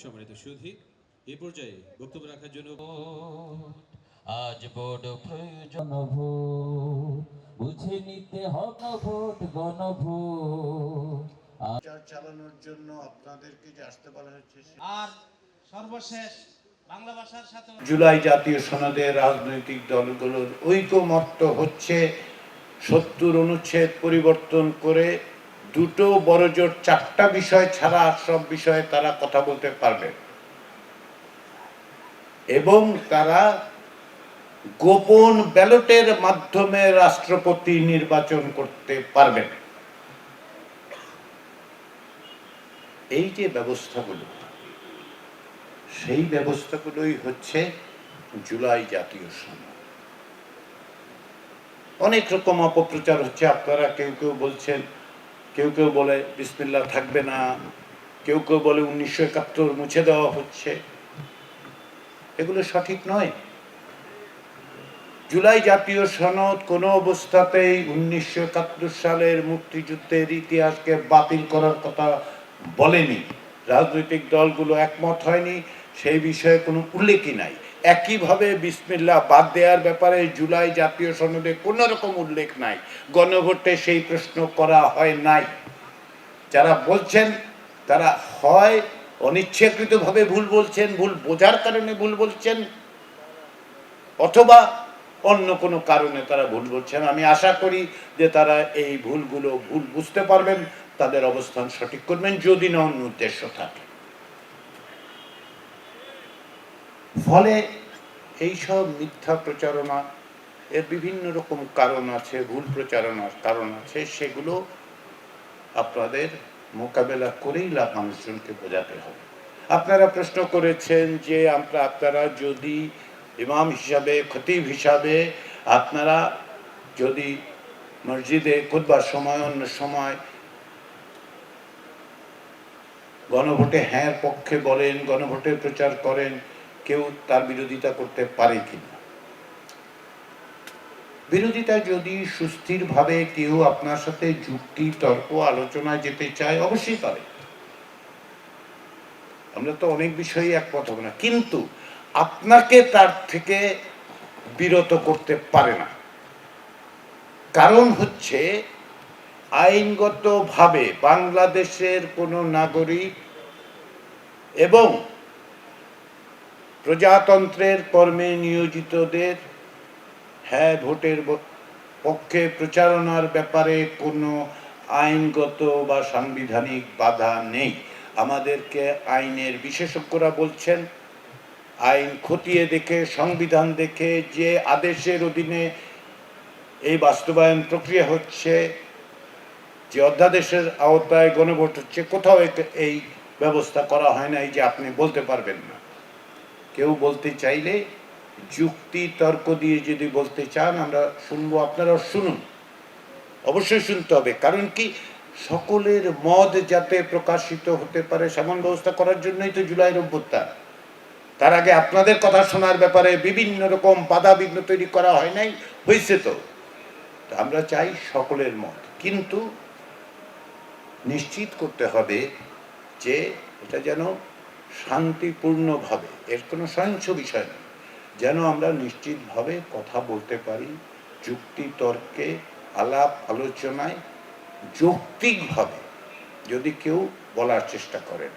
সম্মানিত সুধী, এই পর্যায়ে বক্তব্য রাখার জন্য আজ বড় প্রয়োজন ভোট, বুঝে নিতে হবে ভোট গণভোট। চালানোর জন্য আপনাদেরকে যে আসতে বলা হচ্ছে। আর সর্বশেষ বাংলা ভাষার সাথে জুলাই জাতীয় সনদের রাজনৈতিক দলগুলোর ঐকমত্য হচ্ছে ৭০ অনুচ্ছেদ পরিবর্তন করে দুটো বড় জোট 4টা বিষয় ছাড়া সব বিষয়ে তারা কথা বলতে পারবে এবং তারা গোপন ব্যালটের মাধ্যমে রাষ্ট্রপতি নির্বাচন করতে পারবেন। এই যে ব্যবস্থাগুলো, সেই ব্যবস্থাগুলোই হচ্ছে জুলাই জাতীয় সনদ। অনেক রকম অপপ্রচার হচ্ছে। আপনারা কেউ কেউ বলছেন, কেউ কেউ বলে বিসমিল্লাহ থাকবে না, কেউ কেউ বলে 1971 মুছে দেওয়া হচ্ছে। এগুলো সঠিক নয়। জুলাই জাতীয় সনদ কোনো অবস্থাতেই 1971 সালের মুক্তিযুদ্ধের ইতিহাসকে বাতিল করার কথা বলেনি। রাজনৈতিক দলগুলো একমত হয়নি, সেই বিষয়ে কোনো উল্লেখই নাই। একইভাবে বিসমিল্লাহ বাদ দেওয়ার ব্যাপারে জুলাই জাতীয় সনদে কোনো রকম উল্লেখ নাই। গণভোটে সেই প্রশ্ন করা হয় নাই। যারা বলছেন তারা হয় অনিচ্ছাকৃতভাবে ভুল বলছেন, ভুল বোঝার কারণে ভুল বলছেন, অথবা অন্য কোনো কারণে তারা ভুল বলছেন। আমি আশা করি যে তারা এই ভুলগুলো ভুল বুঝতে পারবেন, তাদের অবস্থান সঠিক করবেন, যদি না অন্য উদ্দেশ্য থাকে। ফলে এইসব মিথ্যা প্রচারণা এর বিভিন্ন রকম কারণ আছে, ভুল প্রচারণার কারণ আছে, সেগুলো আপনাদের মোকাবেলা করেই মানুষজনকে বোঝাতে হবে। আপনারা প্রশ্ন করেছেন যে আপনারা যদি ইমাম হিসাবে, খতিব হিসাবে আপনারা যদি মসজিদে খুতবার সময় অন্য সময় গণভোটে হ্যাঁ পক্ষে বলেন, গণভোটের প্রচার করেন, কেউ তার বিরোধিতা করতে পারে কিনা? বিরোধিতা যদি সুস্থিরভাবে কেউ আপনার সাথে যুক্তি, তর্ক, আলোচনায় যেতে চায়, অবশ্যই পারে। আমরা তো অনেক বিষয়ে একমত হব না, কিন্তু আপনাকে তার থেকে বিরত করতে পারে না। কারণ হচ্ছে আইনগতভাবে বাংলাদেশের কোনো নাগরিক এবং প্রজাতন্ত্রের কর্মে নিয়োজিতদের হ্যাঁ ভোটের পক্ষে প্রচারণার ব্যাপারে কোনো আইনগত বা সাংবিধানিক বাধা নেই। আমাদেরকে আইনের বিশেষজ্ঞরা বলছেন, আইন খতিয়ে দেখে, সংবিধান দেখে যে আদেশের অধীনে এই বাস্তবায়ন প্রক্রিয়া হচ্ছে, যে অধ্যাদেশের আওতায় গণভোট হচ্ছে, কোথাও এই ব্যবস্থা করা হয় নাই যে আপনি বলতে পারবেন না। কেউ বলতে চাইলে যুক্তি তর্ক দিয়ে যদি বলতে চান, আমরা শুনবো, আপনারাও শুনুন, অবশ্যই শুনতে হবে। কারণ কি, সকলের মত যাতে প্রকাশিত হতে পারে সেমন ব্যবস্থা করার জন্যই তো জুলাইয়ের অভ্যুত্থান। তার আগে আপনাদের কথা শোনার ব্যাপারে বিভিন্ন রকম বাধা বিঘ্ন তৈরি করা হয় নাই, হয়েছে তো। আমরা চাই সকলের মত, কিন্তু নিশ্চিত করতে হবে যে এটা যেন শান্তিপূর্ণভাবে, এর কোনো সহিংস বিষয় নেই, যেন আমরা নিশ্চিতভাবে কথা বলতে পারি, যুক্তি তর্কে, আলাপ আলোচনায় যৌক্তিকভাবে যদি কেউ বলার চেষ্টা করেন।